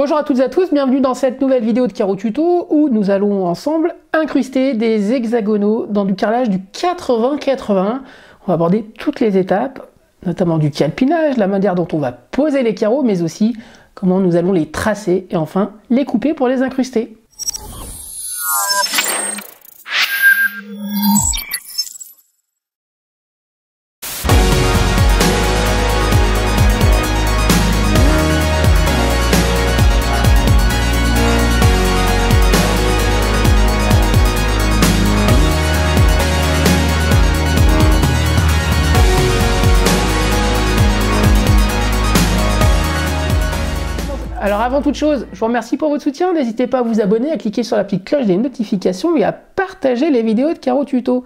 Bonjour à toutes et à tous, bienvenue dans cette nouvelle vidéo de Carreau Tuto où nous allons ensemble incruster des hexagonaux dans du carrelage du 80-80. On va aborder toutes les étapes, notamment du calpinage, la manière dont on va poser les carreaux, mais aussi comment nous allons les tracer et enfin les couper pour les incruster. Alors avant toute chose, je vous remercie pour votre soutien, n'hésitez pas à vous abonner, à cliquer sur la petite cloche des notifications et à partager les vidéos de Carreau Tuto.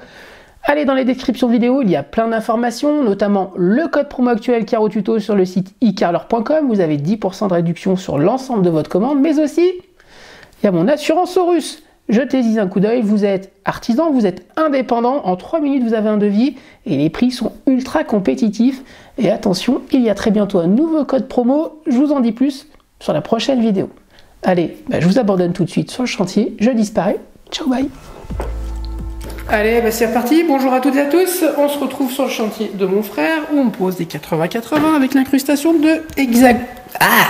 Allez dans les descriptions vidéo, il y a plein d'informations, notamment le code promo actuel Carreau Tuto sur le site icarleur.com, vous avez 10% de réduction sur l'ensemble de votre commande, mais aussi il y a mon assurance Saurus. Jetez-y un coup d'œil, vous êtes artisan, vous êtes indépendant, en 3 minutes vous avez un devis et les prix sont ultra compétitifs. Et attention, il y a très bientôt un nouveau code promo, je vous en dis plus sur la prochaine vidéo. Allez, je vous abandonne tout de suite sur le chantier, je disparais, ciao bye. Allez, c'est reparti, bonjour à toutes et à tous, on se retrouve sur le chantier de mon frère où on pose des 80-80 avec l'incrustation de hexagonaux. Ah,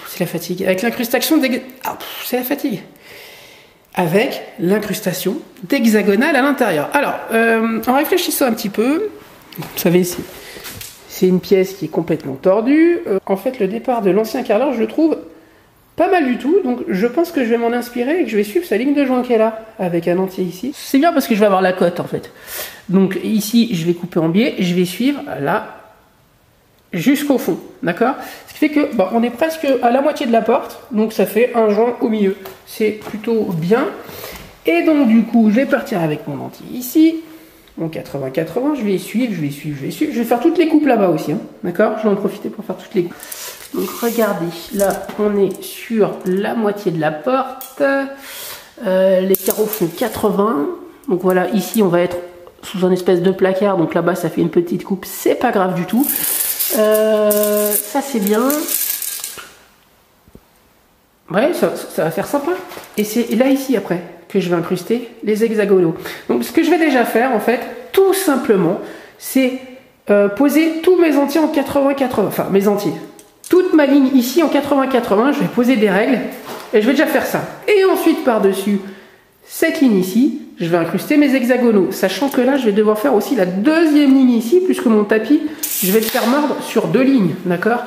c'est la fatigue, avec l'incrustation c'est la fatigue. Avec l'incrustation d'hexagonale à l'intérieur. Alors, en réfléchissant un petit peu, vous savez, c'est une pièce qui est complètement tordue. En fait, le départ de l'ancien carreleur, je le trouve pas mal du tout. Donc, je pense que je vais m'en inspirer et que je vais suivre sa ligne de joint qu'elle a, avec un entier ici. C'est bien parce que je vais avoir la cote, en fait. Donc, ici, je vais couper en biais. Je vais suivre, là, jusqu'au fond. D'accord? Ce qui fait que, on est presque à la moitié de la porte. Donc, ça fait un joint au milieu. C'est plutôt bien. Et donc, du coup, je vais partir avec mon entier ici. Mon 80-80, je vais suivre. Je vais faire toutes les coupes là-bas aussi, hein, d'accord? Je vais en profiter pour faire toutes les coupes. Donc regardez, là on est sur la moitié de la porte. Les carreaux font 80. Donc voilà, ici on va être sous un espèce de placard. Donc là-bas ça fait une petite coupe, c'est pas grave du tout. Ça c'est bien. Ouais, ça va faire sympa. Et c'est là ici après que je vais incruster les hexagonaux. Donc ce que je vais déjà faire en fait, tout simplement, c'est poser tous mes entiers en 80-80, enfin mes entiers. Toute ma ligne ici en 80-80, je vais poser des règles et je vais déjà faire ça. Et ensuite par-dessus cette ligne ici, je vais incruster mes hexagonaux, sachant que là je vais devoir faire aussi la deuxième ligne ici, puisque mon tapis, je vais le faire mordre sur 2 lignes, d'accord?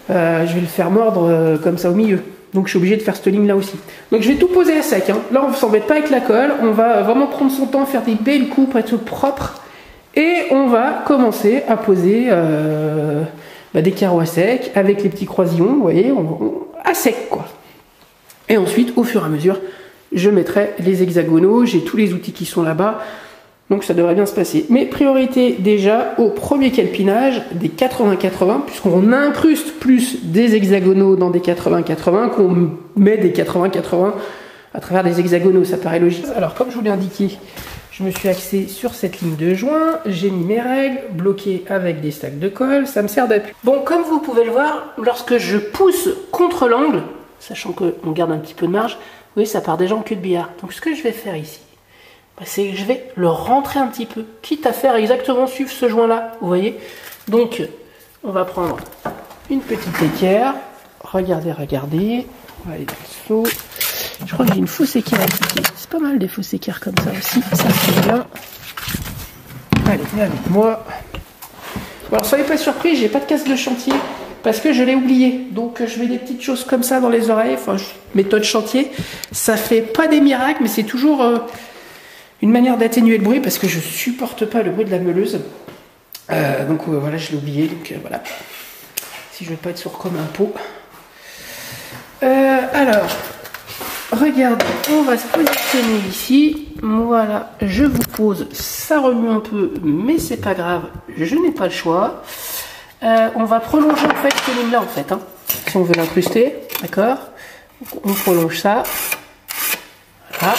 Je vais le faire mordre comme ça au milieu. Donc je suis obligé de faire cette ligne là aussi. Donc je vais tout poser à sec, hein. Là on ne s'embête pas avec la colle, on va vraiment prendre son temps, faire des belles coupes, être propre. Et on va commencer à poser des carreaux à sec, avec les petits croisillons, vous voyez, à sec quoi. Et ensuite, au fur et à mesure, je mettrai les hexagonaux, j'ai tous les outils qui sont là-bas. Donc ça devrait bien se passer. Mais priorité déjà au premier calpinage des 80-80, puisqu'on incruste plus des hexagonaux dans des 80-80 qu'on met des 80-80 à travers des hexagonaux, ça paraît logique. Alors comme je vous l'ai indiqué, je me suis axé sur cette ligne de joint, j'ai mis mes règles, bloquées avec des stacks de colle, ça me sert d'appui. Bon, comme vous pouvez le voir, lorsque je pousse contre l'angle, sachant qu'on garde un petit peu de marge, vous voyez, ça part déjà en queue de billard. Donc ce que je vais faire ici, c'est que je vais le rentrer un petit peu, quitte à faire exactement suivre ce joint là, vous voyez. Donc on va prendre une petite équerre, regardez, on va aller dans le seau. Je crois que j'ai une fausse équerre à appliquer, c'est pas mal des fausses équerres comme ça aussi, ça c'est bien. Allez, viens avec moi. Bon, alors soyez pas surpris, j'ai pas de casque de chantier parce que je l'ai oublié, donc je mets des petites choses comme ça dans les oreilles, enfin méthode chantier, ça fait pas des miracles mais c'est toujours une manière d'atténuer le bruit parce que je supporte pas le bruit de la meuleuse. Donc voilà, je l'ai oublié. Donc voilà. Si je veux pas être sourd comme un pot. Alors, regardez, on va se positionner ici. Voilà, je vous pose. Ça remue un peu, mais c'est pas grave. Je n'ai pas le choix. On va prolonger en fait cette ligne-là en fait. Hein, si on veut l'incruster, d'accord. On prolonge ça. Voilà.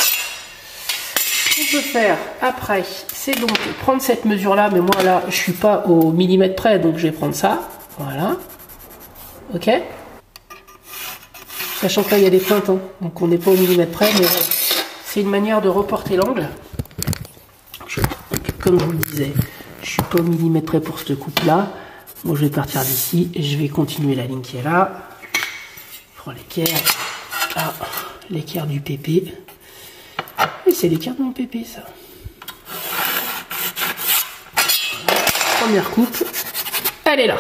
Ce qu'on peut faire après, c'est donc prendre cette mesure là, mais moi là je suis pas au millimètre près, donc je vais prendre ça, voilà, ok. Sachant que là, il y a des pointes, hein, donc on n'est pas au millimètre près, mais voilà. C'est une manière de reporter l'angle. Comme je vous le disais, je suis pas au millimètre près pour cette coupe-là. Bon, je vais partir d'ici et je vais continuer la ligne qui est là. Je prends l'équerre. Ah, l'équerre du pépé. Et c'est l'équerre de mon pépé, ça. Première coupe, elle est là.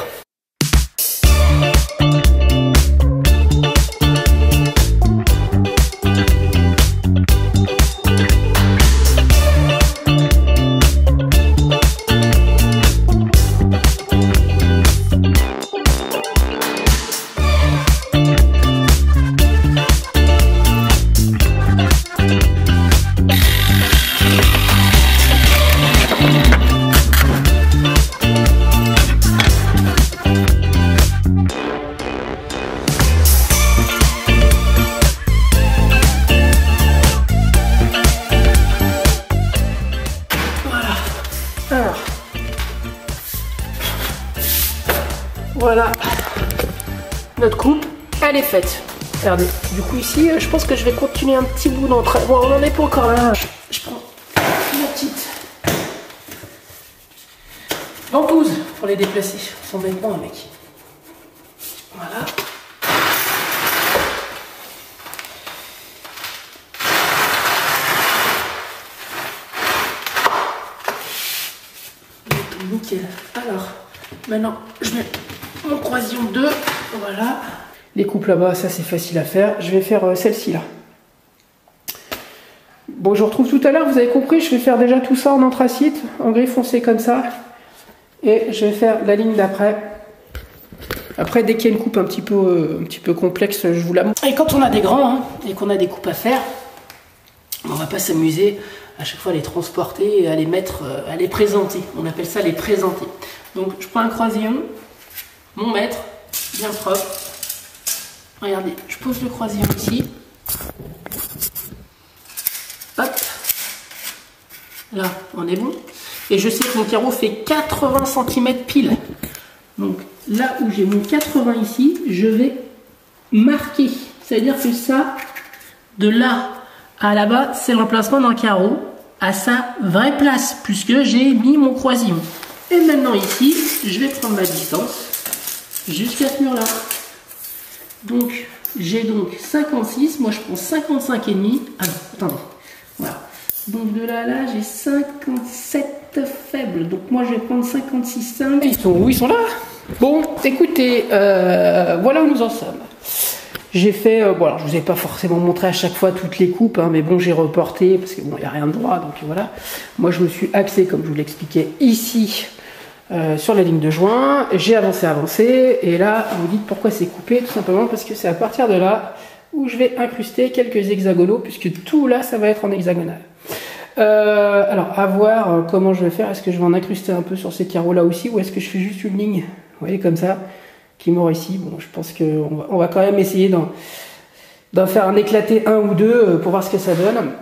Voilà, notre coupe, elle est faite. Regardez, du coup ici, je pense que je vais continuer un petit bout d'entrée. Bon, on n'en est pas encore là. Je prends la petite ventouse pour les déplacer. Ils sont bêtement, un mec. Voilà. Nickel. Alors, maintenant, je mets mon croisillon 2, voilà. Les coupes là-bas, ça c'est facile à faire. Je vais faire celle-ci là. Bon, je vous retrouve tout à l'heure, vous avez compris, je vais faire déjà tout ça en anthracite, en gris foncé comme ça. Et je vais faire la ligne d'après. Après, dès qu'il y a une coupe un petit peu complexe, je vous la montre. Et quand on a des grands, hein, et qu'on a des coupes à faire, on va pas s'amuser à chaque fois à les transporter et à les mettre, à les présenter. On appelle ça les présenter. Donc, je prends un croisillon. Mon mètre, bien propre. Regardez, je pose le croisillon ici. Hop. Là, on est bon. Et je sais que mon carreau fait 80 cm pile. Donc, là où j'ai mon 80 ici, je vais marquer. C'est-à-dire que ça, de là à là-bas, c'est l'emplacement d'un carreau à sa vraie place, puisque j'ai mis mon croisillon. Et maintenant ici, je vais prendre ma distance jusqu'à ce mur là. Donc j'ai donc 56, moi je prends 55,5. Ah non, attendez, voilà. Donc de là à là, j'ai 57 faibles. Donc moi je vais prendre 56,5. Ils sont où? Ils sont là. Bon, écoutez, voilà où nous en sommes. J'ai fait, bon alors je vous ai pas forcément montré à chaque fois toutes les coupes, hein, mais bon j'ai reporté parce que bon il n'y a rien de droit, donc voilà. Moi je me suis axé, comme je vous l'expliquais ici, sur la ligne de joint, j'ai avancé, et là vous dites pourquoi c'est coupé, tout simplement parce que c'est à partir de là où je vais incruster quelques hexagonaux, puisque tout là ça va être en hexagonal. Alors à voir comment je vais faire, est-ce que je vais en incruster un peu sur ces carreaux là aussi, ou est-ce que je fais juste une ligne, vous voyez comme ça, qui m'aura ici. Bon je pense qu'on va quand même essayer d'en faire un éclaté un ou deux pour voir ce que ça donne.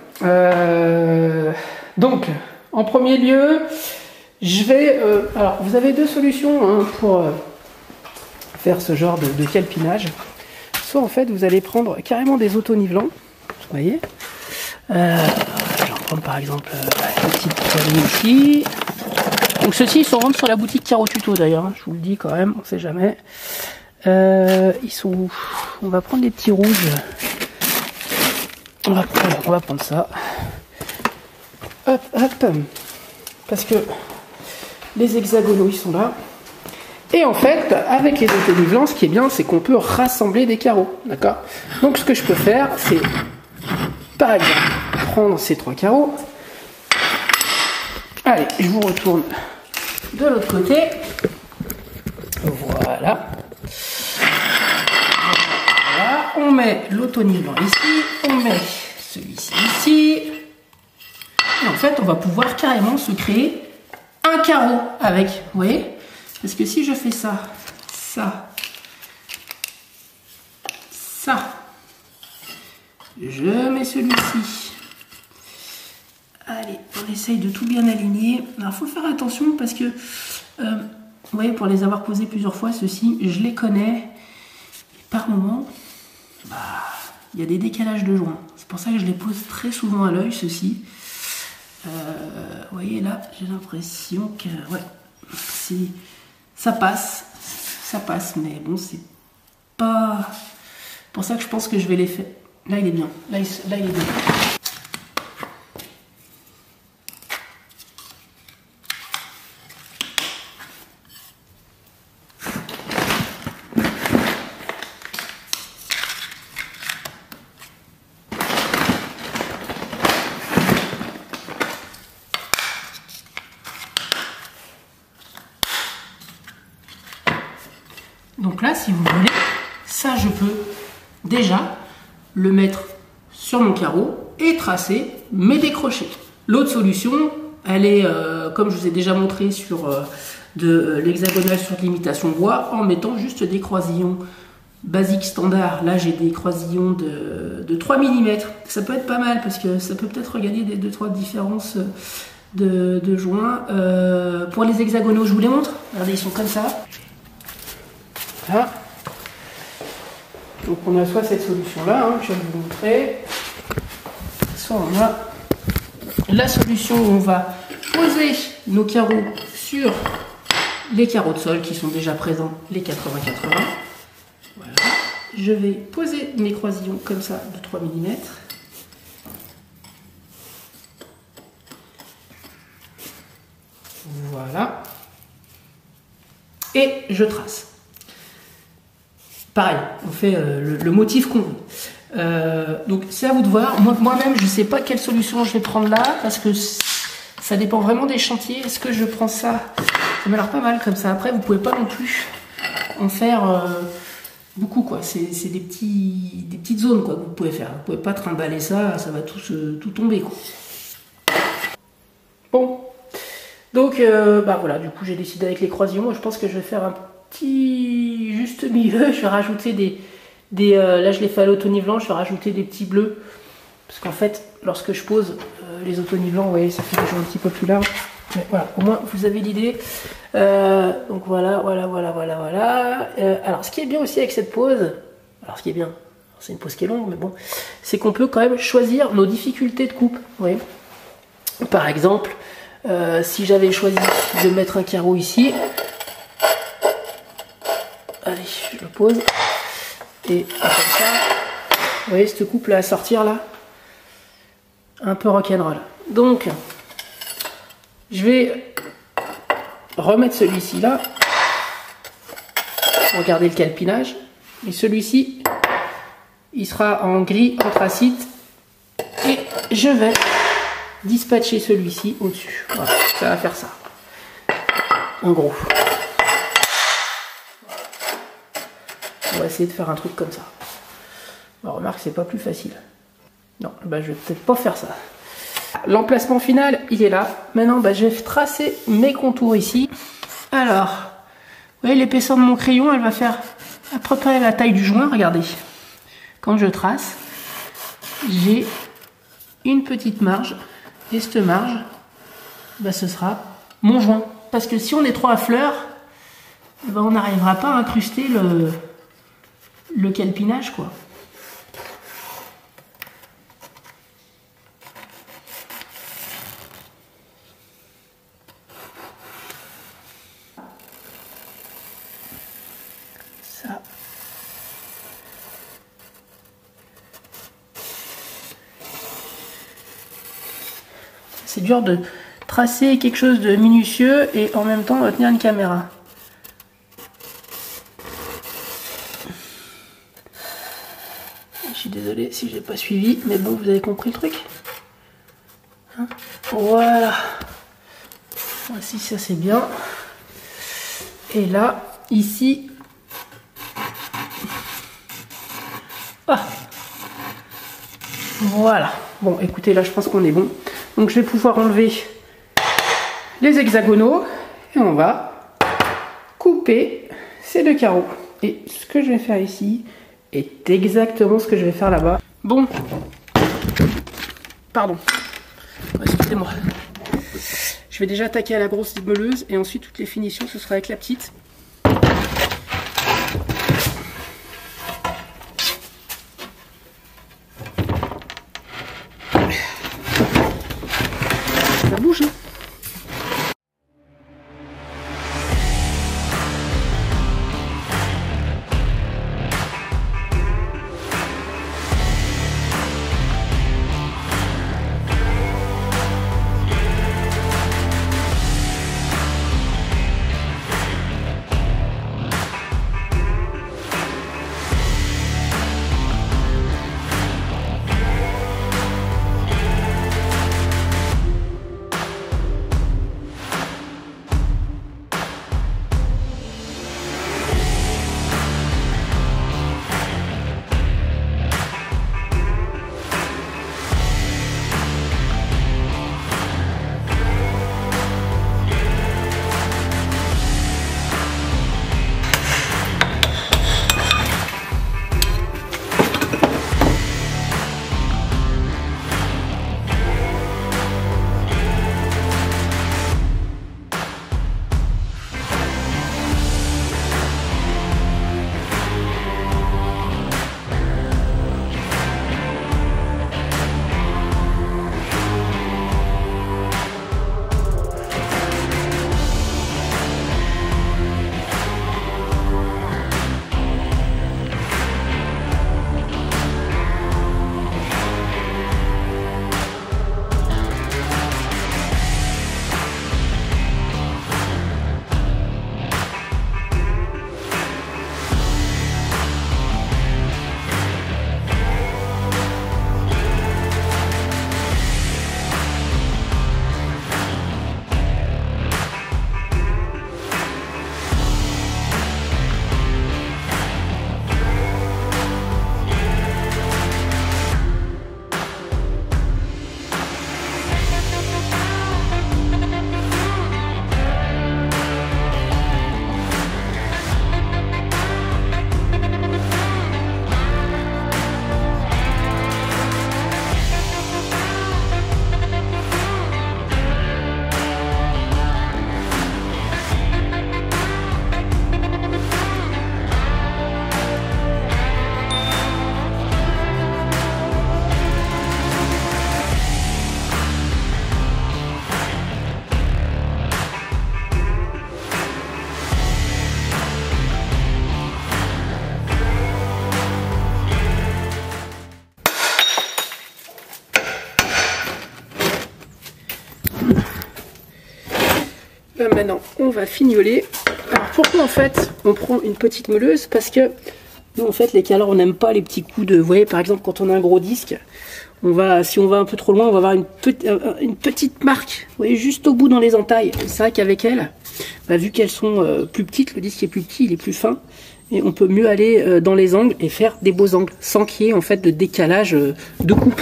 Donc en premier lieu, je vais, alors vous avez deux solutions hein, pour faire ce genre de calpinage. Soit en fait vous allez prendre carrément des auto-nivelants, vous voyez. Je vais en prendre par exemple la petite ligne ici. Donc ceux-ci ils sont vendus sur la boutique Caro Tuto d'ailleurs, hein, je vous le dis quand même, on sait jamais. Ils sont, on va prendre des petits rouges. On va prendre ça. Hop, hop, parce que les hexagonaux ils sont là. Et en fait, avec les auto-nivelants, ce qui est bien, c'est qu'on peut rassembler des carreaux. D'accord? Donc ce que je peux faire, c'est par exemple prendre ces trois carreaux. Allez, je vous retourne de l'autre côté. Voilà. Voilà. On met l'auto-nivelant ici. On met celui-ci ici. Et en fait, on va pouvoir carrément se créer un carreau avec, vous voyez? Parce que si je fais ça, ça, ça, je mets celui-ci. Allez, on essaye de tout bien aligner. Alors, il faut faire attention parce que, vous voyez, pour les avoir posés plusieurs fois, ceux-ci, je les connais. Et par moment, bah, il y a des décalages de joints. C'est pour ça que je les pose très souvent à l'œil, ceux-ci. Vous voyez là, j'ai l'impression que ouais, ça passe, mais bon, c'est pas pour ça que je pense que je vais les faire. Là, il est bien. Là, il est bien. Donc là, si vous voulez, ça, je peux déjà le mettre sur mon carreau et tracer mes décrochés. L'autre solution, elle est, comme je vous ai déjà montré sur de l'hexagonal sur de l'imitation bois, en mettant juste des croisillons basiques standards. Là, j'ai des croisillons de 3 mm. Ça peut être pas mal parce que ça peut peut-être regagner des 2-3 différences de joints. Pour les hexagonaux, je vous les montre. Regardez, ils sont comme ça. Là. Donc on a soit cette solution-là, que je vais vous montrer, soit on a la solution où on va poser nos carreaux sur les carreaux de sol qui sont déjà présents, les 80-80. Voilà. Je vais poser mes croisillons comme ça de 3 mm. Voilà. Et je trace. Pareil, on fait le motif qu'on veut. Donc c'est à vous de voir. Moi-même, je ne sais pas quelle solution je vais prendre là, parce que ça dépend vraiment des chantiers. Est-ce que je prends ça? Ça m'a l'air pas mal comme ça. Après, vous ne pouvez pas non plus en faire beaucoup, quoi. C'est des petites zones, quoi, que vous pouvez faire. Vous ne pouvez pas trimballer ça, ça va tout tomber, quoi. Bon. Donc, bah voilà, du coup, j'ai décidé avec les croisillons. Moi, je pense que je vais faire un petit juste milieu. Je vais rajouter là je l'ai fait à l'auto-nivelant, je vais rajouter des petits bleus parce qu'en fait lorsque je pose les auto-nivelants, vous voyez, ça fait des choses un petit peu plus large, mais voilà, au moins vous avez l'idée. Donc voilà. Alors ce qui est bien aussi avec cette pose, ce qui est bien, c'est une pose qui est longue, mais bon, c'est qu'on peut quand même choisir nos difficultés de coupe, vous voyez. Par exemple, si j'avais choisi de mettre un carreau ici, allez, je le pose. Et comme ça, vous voyez cette coupe là à sortir là, un peu rock'n'roll. Donc, je vais remettre celui-ci là, regardez le calpinage. Et celui-ci, il sera en gris anthracite. Et je vais dispatcher celui-ci au-dessus. Voilà, ça va faire ça. En gros. On va essayer de faire un truc comme ça. Bon, remarque, c'est pas plus facile. Non, bah, je vais peut-être pas faire ça. L'emplacement final, il est là. Maintenant, bah, je vais tracer mes contours ici. Alors, vous voyez l'épaisseur de mon crayon, elle va faire à peu près la taille du joint. Regardez. Quand je trace, j'ai une petite marge. Et cette marge, bah, ce sera mon joint. Parce que si on est trop à fleur, bah, on n'arrivera pas à incruster le calpinage, quoi. Ça. C'est dur de tracer quelque chose de minutieux et en même temps tenir une caméra. Je suis désolé si j'ai pas suivi, mais bon, vous avez compris le truc. Hein, voilà. Voici, ça c'est bien. Et là, ici. Ah. Voilà. Bon, écoutez, là je pense qu'on est bon. Donc je vais pouvoir enlever les hexagonaux et on va couper ces deux carreaux. Et ce que je vais faire ici est exactement ce que je vais faire là-bas. Bon, pardon, excusez-moi. Je vais déjà attaquer à la grosse meuleuse et ensuite toutes les finitions ce sera avec la petite. maintenant, on va fignoler. Alors pourquoi en fait on prend une petite meuleuse? Parce que nous en fait les calors on n'aime pas les petits coups de... Vous voyez par exemple quand on a un gros disque, si on va un peu trop loin, on va avoir une petite marque, vous voyez, juste au bout dans les entailles. C'est vrai qu'avec elles, vu qu'elles sont plus petites, le disque est plus petit, il est plus fin, et on peut mieux aller dans les angles et faire des beaux angles, sans qu'il y ait en fait de décalage de coupe.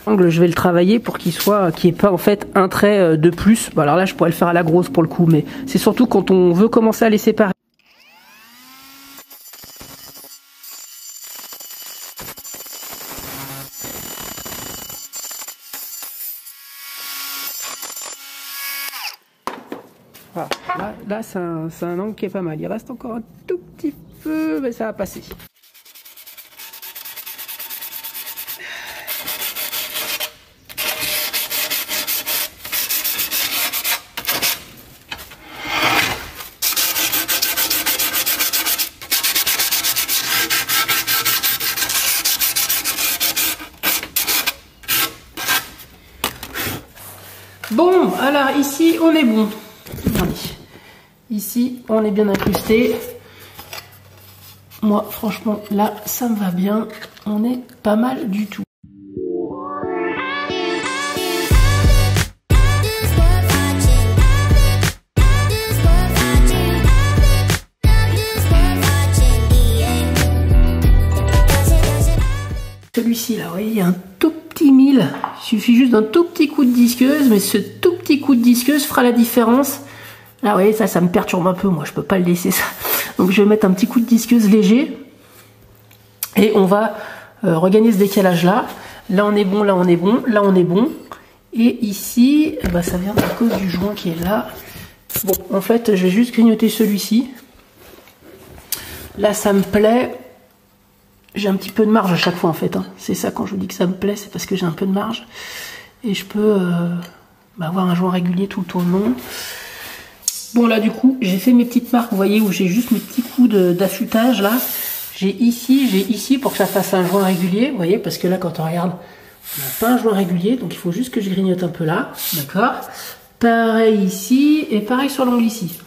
L'angle, je vais le travailler pour qu'il n'y ait pas en fait un trait de plus. Bon, alors là, je pourrais le faire à la grosse pour le coup, mais c'est surtout quand on veut commencer à les séparer. Voilà. Là c'est un angle qui est pas mal. Il reste encore un tout petit peu, mais ça va passer. Bon, alors ici on est bon. Regardez. Ici on est bien incrusté. Moi franchement là ça me va bien. On est pas mal du tout. Celui-ci là, vous voyez, il y a un tout petit mille. Il suffit juste d'un tout petit coup de disqueuse, mais ce tout petit coup de disqueuse fera la différence. Là, vous voyez, ça me perturbe un peu, moi, je peux pas le laisser ça. Donc je vais mettre un petit coup de disqueuse léger. Et on va regagner ce décalage là. Là on est bon, là on est bon, là on est bon. Et ici, bah, ça vient à cause du joint qui est là. Bon, en fait, je vais juste grignoter celui-ci. Là, ça me plaît. J'ai un petit peu de marge à chaque fois en fait. Hein. C'est ça, quand je vous dis que ça me plaît, c'est parce que j'ai un peu de marge. Et je peux avoir un joint régulier tout le tour long. Bon là du coup, j'ai fait mes petites marques, vous voyez, où j'ai juste mes petits coups d'affûtage là. J'ai ici pour que ça fasse un joint régulier, vous voyez, parce que là quand on regarde, on n'a pas un joint régulier, donc il faut juste que je grignote un peu là, d'accord. Pareil ici, et pareil sur l'ongle ici.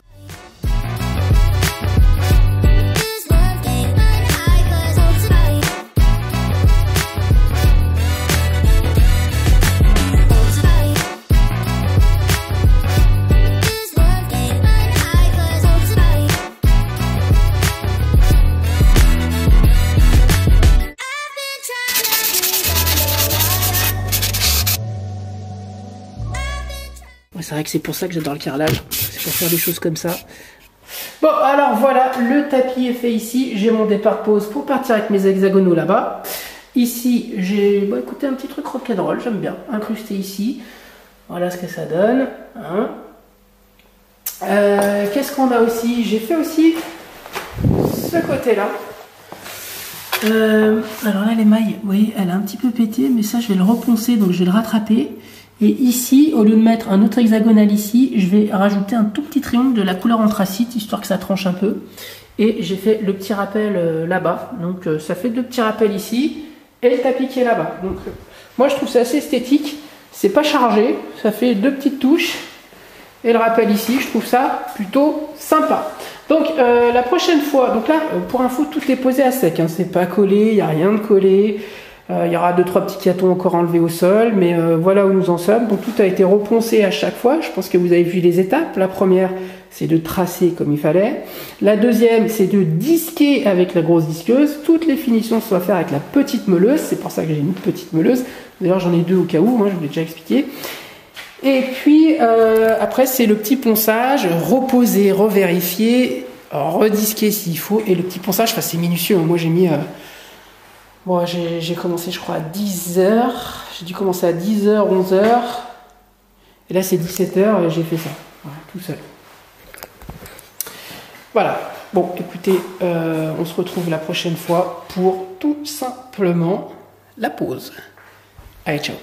C'est vrai que c'est pour ça que j'adore le carrelage, c'est pour faire des choses comme ça. Bon, alors voilà, le tapis est fait ici. J'ai mon départ pause pour partir avec mes hexagonaux là-bas. Ici, j'ai écoutez, un petit truc rock'n'roll, j'aime bien, incrusté ici. Voilà ce que ça donne. Hein. Qu'est-ce qu'on a aussi? J'ai fait aussi ce côté-là. Alors là, l'émail, vous voyez, elle a un petit peu pété, mais ça, je vais le reponcer, donc je vais le rattraper. Et ici, au lieu de mettre un autre hexagonal ici, je vais rajouter un tout petit triangle de la couleur anthracite, histoire que ça tranche un peu. Et j'ai fait le petit rappel là-bas. Donc ça fait deux petits rappels ici, et le tapis qui est là-bas. Donc moi je trouve ça assez esthétique, c'est pas chargé, ça fait deux petites touches. Et le rappel ici, je trouve ça plutôt sympa. Donc la prochaine fois, donc là, pour info, tout est posé à sec, hein, c'est pas collé, il n'y a rien de collé. Il y aura 2-3 petits catons encore enlevés au sol, mais voilà où nous en sommes. Donc tout a été reponcé à chaque fois. Je pense que vous avez vu les étapes. La première, c'est de tracer comme il fallait. La deuxième, c'est de disquer avec la grosse disqueuse. Toutes les finitions se doivent faire avec la petite meuleuse. C'est pour ça que j'ai une petite meuleuse. D'ailleurs, j'en ai deux au cas où, je vous l'ai déjà expliqué. Et puis, après, c'est le petit ponçage, reposer, revérifier, redisquer s'il faut. Et le petit ponçage, c'est minutieux. Moi, j'ai mis... Bon, j'ai commencé, je crois, à 10h. J'ai dû commencer à 10h, 11h. Et là, c'est 17h et j'ai fait ça. Voilà, tout seul. Voilà. Bon, écoutez, on se retrouve la prochaine fois pour tout simplement la pause. Allez, ciao.